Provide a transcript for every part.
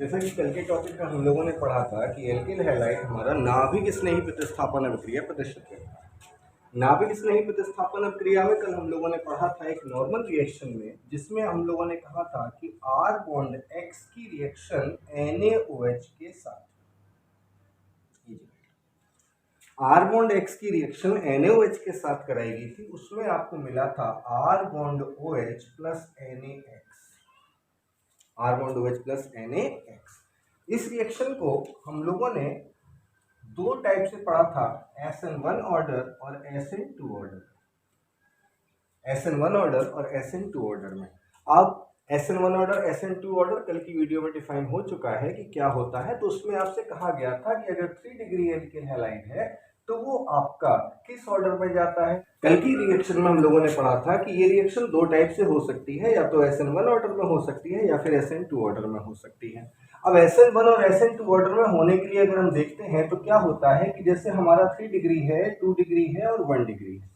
जैसा कि कल के टॉपिक में हम लोगों ने पढ़ा था कि एल्किल हैलाइड हमारा नाभिक स्नेही प्रतिस्थापन अभिक्रिया प्रदर्शित करता है। नाभिक स्नेही प्रतिस्थापन अभिक्रिया में कल हम लोगों ने पढ़ा था एक नॉर्मल रिएक्शन में, जिसमें हम लोगों ने कहा था कि R बॉन्ड X की रिएक्शन NaOH के साथ, R बॉन्ड X की रिएक्शन NaOH के साथ कराई गई थी। उसमें आपको मिला था R bond OH plus NaX, R bond OH plus NaX। इस रिएक्शन को हम लोगों ने दो टाइप से पढ़ा था, SN1 ऑर्डर और SN2 ऑर्डर। SN1 ऑर्डर और SN2 ऑर्डर में अब SN1 ऑर्डर SN2 ऑर्डर कल की वीडियो में डिफाइन हो चुका है कि क्या होता है। तो उसमें आपसे कहा गया था कि अगर 3 डिग्री एल्किल हैलाइड है तो वो आपका किस ऑर्डर में जाता है। कल की रिएक्शन में हम लोगों ने पढ़ा था कि ये रिएक्शन दो टाइप से हो सकती है, या तो SN1 ऑर्डर में हो सकती है या फिर SN2 ऑर्डर में हो सकती है। अब SN1 और SN2 ऑर्डर में होने के लिए अगर हम देखते हैं तो क्या होता है कि जैसे हमारा 3 डिग्री है, 2 डिग्री है और 1 डिग्री है।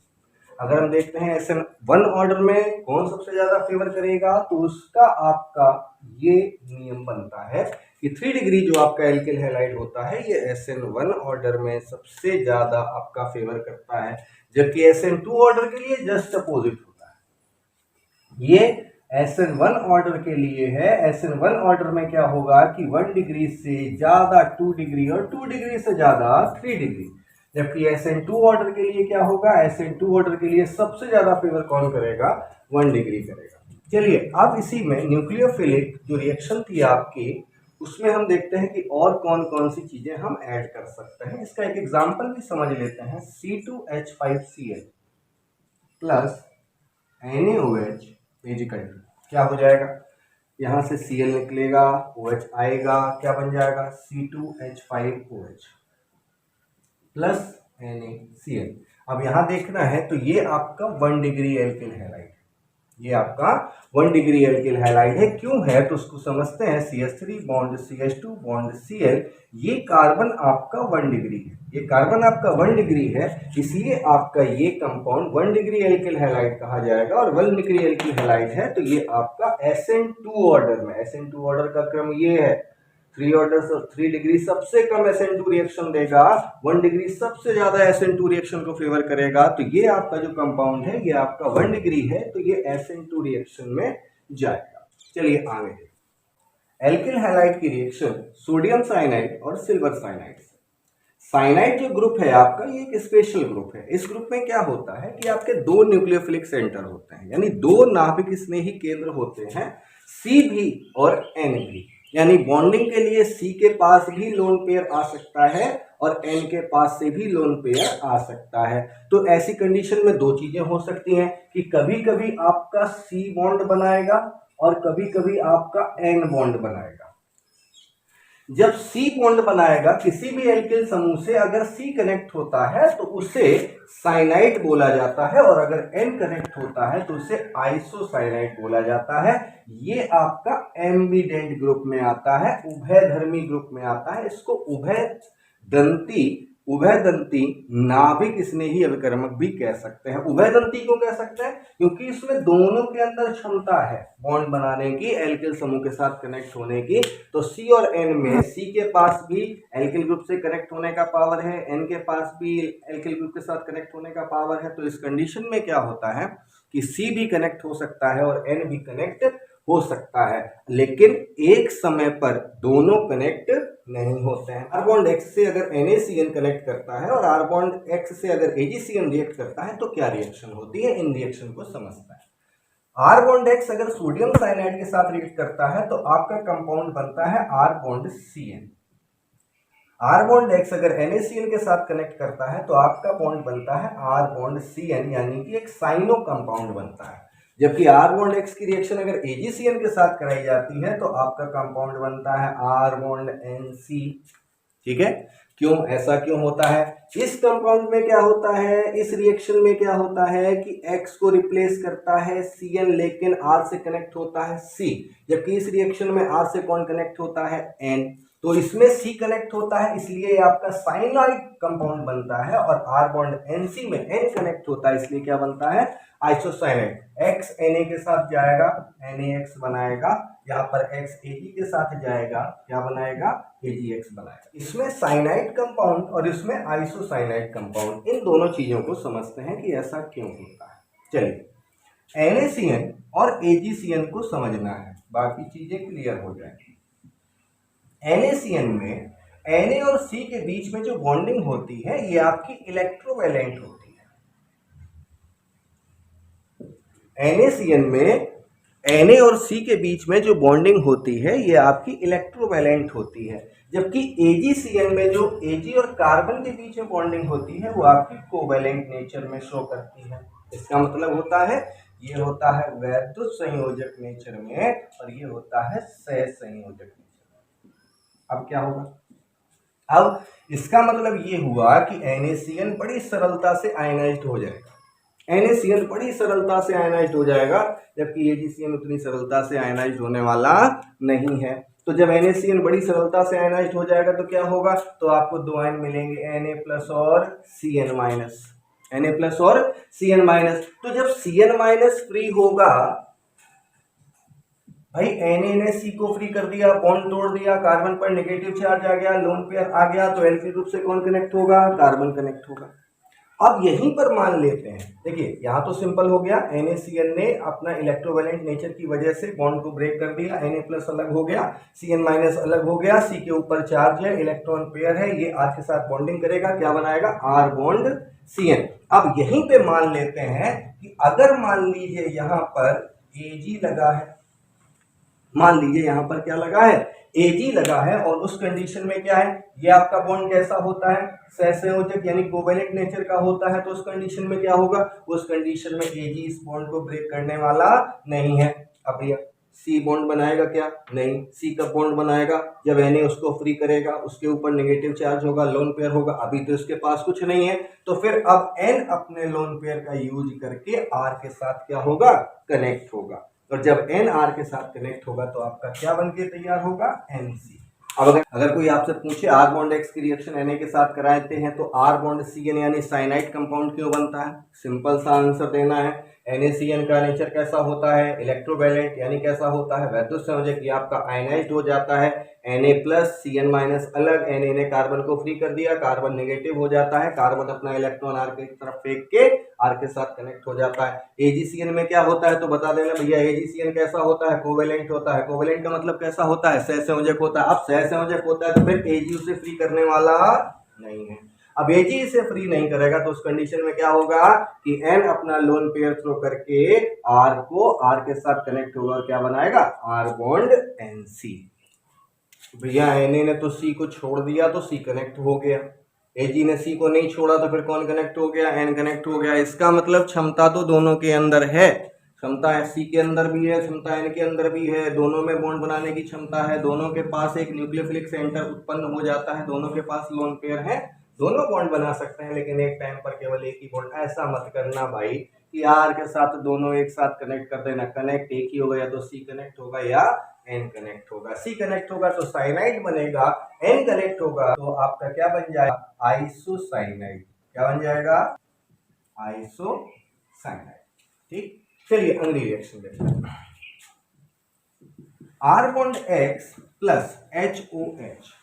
अगर हम देखते हैं SN1 ऑर्डर में कौन सबसे ज्यादा फेवर करेगा, तो उसका आपका ये नियम बनता है कि 3 डिग्री जो आपका एल्किल हैलाइड होता है ये SN1 ऑर्डर में सबसे ज्यादा आपका फेवर करता है, जबकि SN2 ऑर्डर के लिए जस्ट अपोजिट होता है। ये SN1 ऑर्डर के लिए है। SN1 ऑर्डर में क्या होगा कि 1 डिग्री से ज्यादा 2 डिग्री और 2 डिग्री से ज्यादा 3 डिग्री, जबकि SN2 ऑर्डर के लिए क्या होगा, SN2 ऑर्डर के लिए सबसे ज्यादा फेवर कौन करेगा, 1 डिग्री करेगा। चलिए अब इसी में न्यूक्लियोफिलिक जो रिएक्शन थी आपकी, उसमें हम देखते हैं कि और कौन कौन सी चीजें हम ऐड कर सकते हैं। इसका एक एग्जांपल भी समझ लेते हैं। C2H5Cl plus NaOH equal to क्या हो जाएगा, यहां से Cl निकलेगा, OH आएगा, क्या बन जाएगा C2H5OH प्लस NaCl। अब यहां देखना है तो ये आपका 1 डिग्री एल्किल हैलाइड, ये आपका 1 डिग्री एल्किल हैलाइड है। क्यों है तो उसको समझते हैं। CH3 bond CH2 bond Cl, ये कार्बन आपका 1 डिग्री है, ये कार्बन आपका 1 डिग्री है, इसलिए आपका ये कंपाउंड 1 डिग्री एल्किल हैलाइड कहा जाएगा। और 1 डिग्री एल्किल हैलाइड है तो ये आपका SN2 ऑर्डर में, SN2 ऑर्डर का क्रम ये है 3 ऑर्डर और 3 डिग्री सबसे कम SN2 रिएक्शन देगा, 1 डिग्री सबसे ज्यादा SN2 रिएक्शन को फेवर करेगा। तो ये आपका जो कंपाउंड है ये आपका 1 डिग्री है, तो ये SN2 रिएक्शन में जाएगा। चलिए आगे, एल्किल हैलाइड की रिएक्शन सोडियम साइनाइड और सिल्वर साइनाइड से। साइनाइड जो ग्रुप है आपका ये एक स्पेशल ग्रुप है। इस ग्रुप में क्या होता है कि आपके दो न्यूक्लियोफिलिक सेंटर होते हैं, यानी दो नाभिक स्नेही केंद्र होते हैं, C भी और N भी। यानी बॉन्डिंग के लिए C के पास भी लोन पेयर आ सकता है और N के पास से भी लोन पेयर आ सकता है। तो ऐसी कंडीशन में दो चीजें हो सकती हैं कि कभी कभी आपका C बॉन्ड बनाएगा और कभी कभी आपका N बॉन्ड बनाएगा। जब C बॉन्ड बनाएगा किसी भी एल्किल समूह से, अगर C कनेक्ट होता है तो उसे साइनाइड बोला जाता है, और अगर N कनेक्ट होता है तो उसे आइसोसाइनाइड बोला जाता है। ये आपका एम्बिडेंट ग्रुप में आता है, उभयधर्मी ग्रुप में आता है। इसको उभयदंती नाभिक स्नेही अभिकर्मक भी कह सकते हैं। उभयदंती को कह सकते हैं क्योंकि इसमें दोनों के अंदर क्षमता है बॉन्ड बनाने की, एल्किल समूह के साथ कनेक्ट होने की। तो C और N में C के पास भी एल्किल ग्रुप से कनेक्ट होने का पावर है, N के पास भी एल्किल ग्रुप के साथ कनेक्ट होने का पावर है। तो इस कंडीशन में क्या होता है कि C भी कनेक्ट हो सकता है और N भी कनेक्ट हो सकता है, लेकिन एक समय पर दोनों कनेक्ट नहीं होते हैं। R बॉन्ड X से अगर NaCN कनेक्ट करता है और R बॉन्ड X से अगर AgCN रिएक्ट करता है तो क्या रिएक्शन होती है, इन रिएक्शन को समझता है। R बॉन्ड X अगर सोडियम साइनाइड के साथ रिएक्ट करता है तो आपका कंपाउंड बनता है R bond CN। R bond X अगर NaCN के साथ कनेक्ट करता है तो आपका बॉन्ड बनता है R बॉन्ड CN, यानी कि एक साइनो कंपाउंड बनता है। जबकि R बॉन्ड X की रिएक्शन अगर AgCN के साथ कराई जाती है तो आपका कंपाउंड बनता है R बॉन्ड NC। ठीक है, क्यों, ऐसा क्यों होता है? इस कंपाउंड में क्या होता है, इस रिएक्शन में क्या होता है कि X को रिप्लेस करता है CN, लेकिन R से कनेक्ट होता है C, जबकि इस रिएक्शन में R से कौन कनेक्ट होता है, N। तो इसमें C कनेक्ट होता है, इसलिए आपका साइनाइड कंपाउंड बनता है, और R बॉन्ड NC में N कनेक्ट होता है, इसलिए क्या बनता है, आइसोसाइनाइड। X Na के साथ जाएगा, NaX बनाएगा, यहाँ पर x Ag के साथ जाएगा, क्या बनाएगा, Agx बनाएगा। इसमें साइनाइड कंपाउंड और इसमें आइसोसाइनाइड कंपाउंड, इन दोनों चीजों को समझते हैं कि ऐसा क्यों होता है। चलिए, NaCN और AgCN को समझना है, बाकी चीजें क्लियर हो जाएंगी। NaCN में Na और C के बीच में जो बॉन्डिंग होती है ये आपकी इलेक्ट्रोवैलेंट होती है। NaCN में Na और C के बीच में जो बॉन्डिंग होती है ये आपकी इलेक्ट्रोवैलेंट होती है, जबकि AgCN में जो Ag और कार्बन के बीच में बॉन्डिंग होती है वो आपकी कोवैलेंट नेचर में शो करती है। इसका मतलब होता है ये होता है वैद्युत संयोजक नेचर में और ये होता है सहसंयोजक नेचर में। अब क्या होगा, अब इसका मतलब ये हुआ कि NaCN बड़ी सरलता से आयनाइज्ड हो जाएगा, NaCN बड़ी सरलता से आयनाइज्ड हो जाएगा, जबकि AgCN उतनी सरलता से आयनाइज्ड होने वाला नहीं है। तो जब NaCN बड़ी सरलता से आयनाइज्ड हो जाएगा तो क्या होगा, तो आपको दो आयन मिलेंगे Na प्लस और Cn माइनस, Na प्लस और Cn माइनस। तो जब Cn माइनस फ्री होगा, भाई Na ने C को फ्री कर दिया, बॉन्ड तोड़ दिया, कार्बन पर नेगेटिव चार्ज आ गया, लोन पेयर आ गया, तो एल्फी ग्रुप से कौन कनेक्ट होगा, कार्बन कनेक्ट होगा। अब यहीं पर मान लेते हैं, देखिए यहाँ तो सिंपल हो गया, NaCN ने अपना इलेक्ट्रोवैलेंट नेचर की वजह से बॉन्ड को ब्रेक कर दिया, Na प्लस अलग हो गया, Cn माइनस अलग हो गया, C के ऊपर चार्ज है, इलेक्ट्रॉन पेयर है, ये R के साथ बॉन्डिंग करेगा, क्या बनाएगा, R बॉन्ड Cn। अब यहीं पे मान लेते हैं कि अगर मान लीजिए यहाँ पर Ag लगा है, मान लीजिए यहाँ पर क्या लगा है, Ag लगा है, और उस कंडीशन में क्या है, ये आपका बॉन्ड कैसा होता है, सहसंयोजक यानी कोवैलेंट नेचर का होता है। तो उस कंडीशन में क्या होगा, उस कंडीशन में Ag इस बॉन्ड को ब्रेक करने वाला नहीं है। अब भैया C बॉन्ड बनाएगा क्या, नहीं, C का बॉन्ड बनाएगा जब Na उसको फ्री करेगा, उसके ऊपर नेगेटिव चार्ज होगा, लोन पेयर होगा, अभी तो इसके पास कुछ नहीं है, तो फिर अब N अपने लोन पेयर का यूज करके R के साथ क्या होगा, कनेक्ट होगा, और जब N R के साथ कनेक्ट होगा तो आपका क्या बन के तैयार होगा, NC। अब अगर कोई आपसे पूछे R बॉन्ड X की रिएक्शन Na के साथ कराते हैं तो R बॉन्ड Cn यानी साइनाइड कंपाउंड क्यों बनता है, सिंपल सा आंसर देना है। NaCN का नेचर कैसा होता है, इलेक्ट्रोवैलेंट यानी कैसा होता है, वैद्युत संयोजक, ये आपका आयनाइज्ड हो जाता है, Na प्लस Cn माइनस अलग, Na ने कार्बन को फ्री कर दिया, कार्बन नेगेटिव हो जाता है, कार्बन अपना इलेक्ट्रॉन R की तरफ फेंक के R के साथ कनेक्ट हो जाता है। AgCN में क्या होता है तो बता देना भैया, AgCN कैसा होता है, कोवैलेंट होता है। कोवैलेंट का मतलब कैसा होता है, सहसंयोजक होता है। अब सहसंयोजक होता है तो फिर Ag उसे फ्री करने वाला नहीं है। अब Ag इसे फ्री नहीं करेगा तो उस कंडीशन में क्या होगा कि N अपना लोन पेयर थ्रो करके R को R के साथ कनेक्ट होगा और क्या बनाएगा, R बॉन्ड NC। भैया Na ने तो C को छोड़ दिया तो C कनेक्ट हो गया, Ag ने C को नहीं छोड़ा तो फिर कौन कनेक्ट हो गया, N कनेक्ट हो गया। इसका मतलब क्षमता तो दोनों के अंदर है, क्षमता C के अंदर भी है, क्षमता N के अंदर भी है, दोनों में बॉन्ड बनाने की क्षमता है, दोनों के पास एक न्यूक्लियोफिलिक सेंटर उत्पन्न हो जाता है, दोनों के पास लोन पेयर है, दोनों बॉन्ड बना सकते हैं, लेकिन एक टाइम पर केवल एक ही बॉन्ड। ऐसा मत करना भाई कि R के साथ दोनों एक साथ कनेक्ट कर देना, कनेक्ट एक ही होगा, या तो C कनेक्ट होगा या N कनेक्ट होगा। C कनेक्ट होगा तो साइनाइड बनेगा, N कनेक्ट होगा तो आपका क्या बन जाएगा, आइसोसाइनाइड। क्या बन जाएगा, आइसोसाइनाइड। ठीक, चलिए अगली रिएक्शन देखते हैं। R bond X plus HOH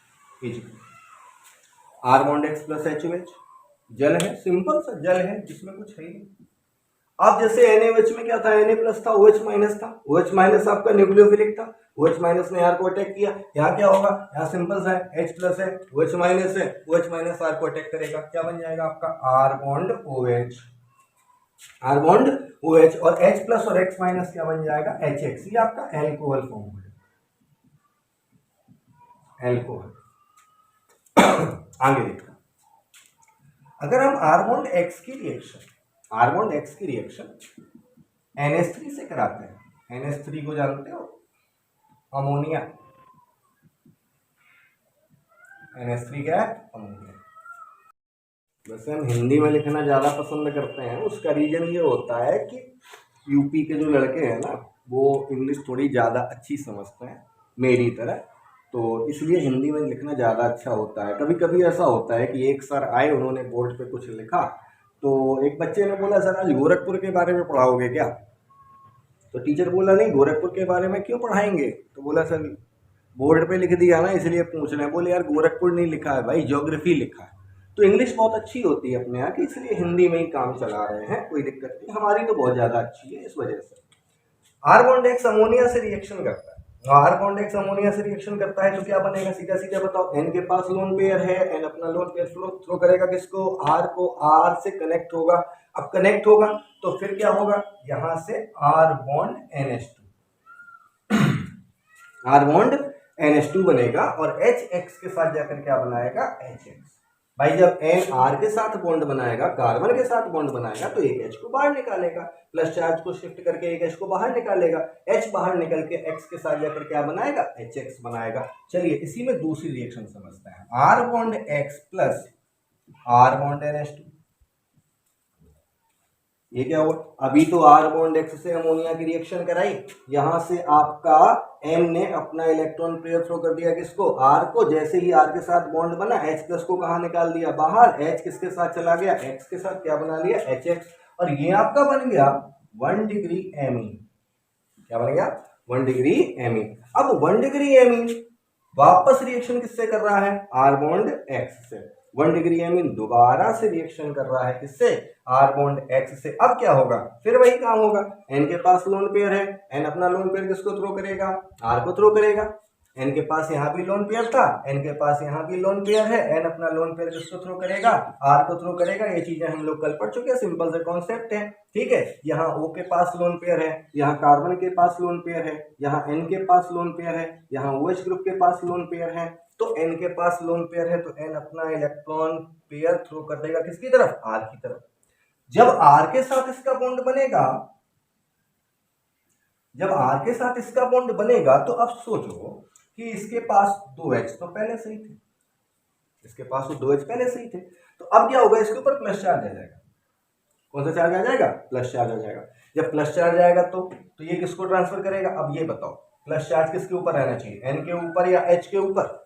R bond X plus HOH जल है, सिंपल सा जल है जिसमें कुछ है ही नहीं। अब जैसे NaOH में क्या था, Na प्लस था, OH माइनस था, OH माइनस आपका न्यूक्लियोफिलिक था, OH माइनस ने R को अटैक किया, यहाँ क्या होगा, यहाँ सिंपल सा है, H प्लस है, OH माइनस है, OH माइनस R को अटैक करेगा, क्या बन जाएगा आपका R bond OH, R bond OH, और H प्लस और X माइनस क्या बन जाएगा, HX, ये आपका एल्कोहल फॉर्म हो जाएगा, एल्कोहल। आगे देखा, अगर हम R बॉन्ड X की रिएक्शन NH3 से कराते हैं, NH3 को जानते हो, अमोनिया, NH3 क्या है, अमोनिया। वैसे हम हिंदी में लिखना ज़्यादा पसंद करते हैं, उसका रीजन ये होता है कि यूपी के जो लड़के हैं ना वो इंग्लिश थोड़ी ज़्यादा अच्छी समझते हैं मेरी तरह, तो इसलिए हिंदी में लिखना ज़्यादा अच्छा होता है। कभी कभी ऐसा होता है कि एक सर आए, उन्होंने बोर्ड पे कुछ लिखा, तो एक बच्चे ने बोला सर आज गोरखपुर के बारे में पढ़ाओगे क्या, तो टीचर बोला नहीं गोरखपुर के बारे में क्यों पढ़ाएंगे, तो बोला सर बोर्ड पे लिख दिया ना इसलिए पूछ रहे हैं। बोले यार गोरखपुर नहीं लिखा है भाई, ज्योग्राफी लिखा है। तो इंग्लिश बहुत अच्छी होती है अपने यहाँ की, इसलिए हिंदी में ही काम चला रहे हैं, कोई दिक्कत नहीं, हमारी तो बहुत ज़्यादा अच्छी है इस वजह से। आर बॉन्ड एक्स अमोनिया से रिएक्शन करता है, आर बॉन्ड एक्स अमोनिया से रिएक्शन करता है तो क्या बनेगा, सीधा सीधा बताओ। एन के पास लोन पेयर है, एन अपना लोन पेयर थ्रो करेगा किसको, आर को, आर से कनेक्ट होगा। अब कनेक्ट होगा तो फिर क्या होगा, यहां से are bond NH2, are bond NH2 बनेगा और HX के साथ जाकर क्या बनाएगा, HX। भाई जब N R के साथ बॉन्ड बनाएगा, कार्बन के साथ बॉन्ड बनाएगा तो एक H को बाहर निकालेगा, प्लस चार्ज को शिफ्ट करके एक H को बाहर निकालेगा, H बाहर निकल के X के साथ जाकर क्या बनाएगा, HX बनाएगा। चलिए इसी में दूसरी रिएक्शन समझते हैं, R bond X plus R bond NH2, ये क्या हुआ, अभी तो R बॉन्ड X से अमोनिया की रिएक्शन कराई, यहां से आपका M ने अपना इलेक्ट्रॉन पेयर थ्रो कर दिया किसको, R को। जैसे ही R के साथ बॉन्ड बना, H प्लस को कहां निकाल दिया, बाहर। H किसके साथ चला गया, X के साथ, क्या बना लिया, HX। और ये आपका बन गया 1 डिग्री Me, क्या बन गया, 1 डिग्री Me। अब 1 डिग्री Me वापस रिएक्शन किससे कर रहा है, R बॉन्ड X से। 1 डिग्री एमीन दोबारा से रिएक्शन कर रहा है किससे, आर बॉन्ड एक्स से। अब क्या होगा, फिर वही काम होगा, एन के पास लोन पेयर है, एन अपना लोन पेयर किसको थ्रो करेगा, आर को थ्रो करेगा। एन के पास यहाँ भी लोन पेयर था, एन के पास यहाँ भी लोन पेयर है, एन अपना लोन पेयर किसको थ्रो करेगा, आर को थ्रो करेगा। ये चीजें हम लोग कल पढ़ चुके हैं, सिंपल से कॉन्सेप्ट है, ठीक है। यहाँ O के पास लोन पेयर है, यहाँ कार्बन के पास लोन पेयर है, यहाँ N के पास लोन पेयर है, यहाँ OH ग्रुप के पास लोन पेयर है। तो N के पास लोन पेयर है तो N अपना इलेक्ट्रॉन पेयर थ्रो कर देगा किसकी तरफ, R की तरफ। जब R के साथ इसका बॉन्ड बनेगा, जब R के साथ इसका बॉन्ड बनेगा तो अब सोचो कि इसके पास 2H तो पहले से ही थे, इसके पास तो 2H पहले से ही थे, तो अब क्या होगा, इसके ऊपर प्लस चार्ज आ जाएगा। कौन सा चार्ज आ जाएगा, प्लस चार्ज आ जाएगा। जब प्लस चार्ज आएगा तो ये किसको ट्रांसफर करेगा, अब ये बताओ प्लस चार्ज किसके ऊपर रहना चाहिए, N के ऊपर या H के ऊपर।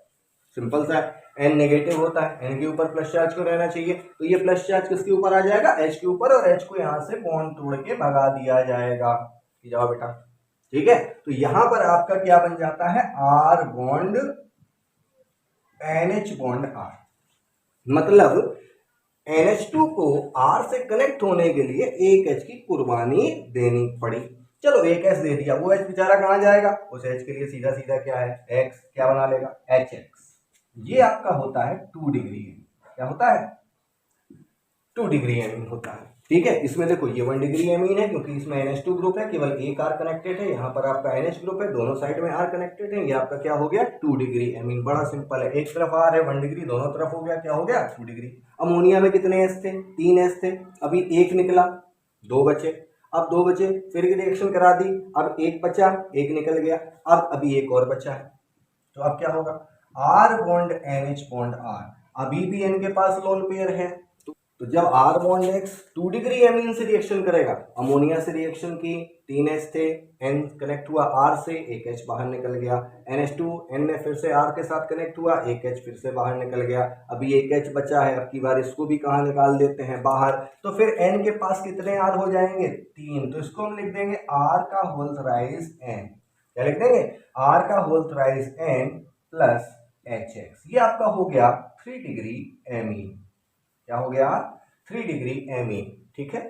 सिंपल सा है, N नेगेटिव होता है, N के ऊपर प्लस चार्ज क्यों रहना चाहिए, तो ये प्लस चार्ज किसके ऊपर आ जाएगा, H के ऊपर, और H को यहाँ से बॉन्ड तोड़ के भगा दिया जाएगा। जाओ बेटा, ठीक है। तो यहां पर आपका क्या बन जाता है, R bond NH bond R, मतलब NH2 को R से कनेक्ट होने के लिए एक H की कुर्बानी देनी पड़ी। चलो एक H दे दिया, वो H बेचारा कहां जाएगा, उस H के लिए सीधा सीधा क्या है, X क्या बना लेगा, HX। ये आपका होता है 2 डिग्री, क्या होता है, 2 डिग्री एमीन होता है, ठीक है। इसमें देखो ये 1 डिग्री एमीन है क्योंकि इसमें NH2 ग्रुप है, केवल एक R कनेक्टेड है, यहाँ पर आपका NH ग्रुप है, दोनों साइड में R कनेक्टेड है, ये आपका क्या हो गया, 2 डिग्री एमीन। बड़ा सिंपल है, एक तरफ R है 1 डिग्री, दोनों तरफ हो गया, क्या हो गया, 2 डिग्री। अमोनिया में कितने एस थे, 3 एस थे, अभी एक निकला, 2 बचे, अब 2 बचे, फिर रिएक्शन करा दी, अब एक बचा, एक निकल गया, अब अभी एक और बचा है, तो अब क्या होगा, R bond NH bond R, अभी भी N के पास लोन पेयर है, तो जब R bond X 2 degree amine से रिएक्शन करेगा, अमोनिया से रिएक्शन की, 3 H थे, N कनेक्ट हुआ R से, एक H बाहर निकल गया, NH2 N ने फिर से R के साथ कनेक्ट हुआ, एक H फिर से बाहर निकल गया, अभी एक H बचा है, अब की बार इसको भी कहाँ निकाल देते हैं, बाहर। तो फिर N के पास कितने R हो जाएंगे, 3, तो इसको हम लिख देंगे R का होल थ्राइस N, क्या लिख देंगे, R का whole thrice N plus HX। ये आपका हो गया 3 डिग्री एमीन, क्या हो गया, 3 डिग्री एमीन, ठीक है।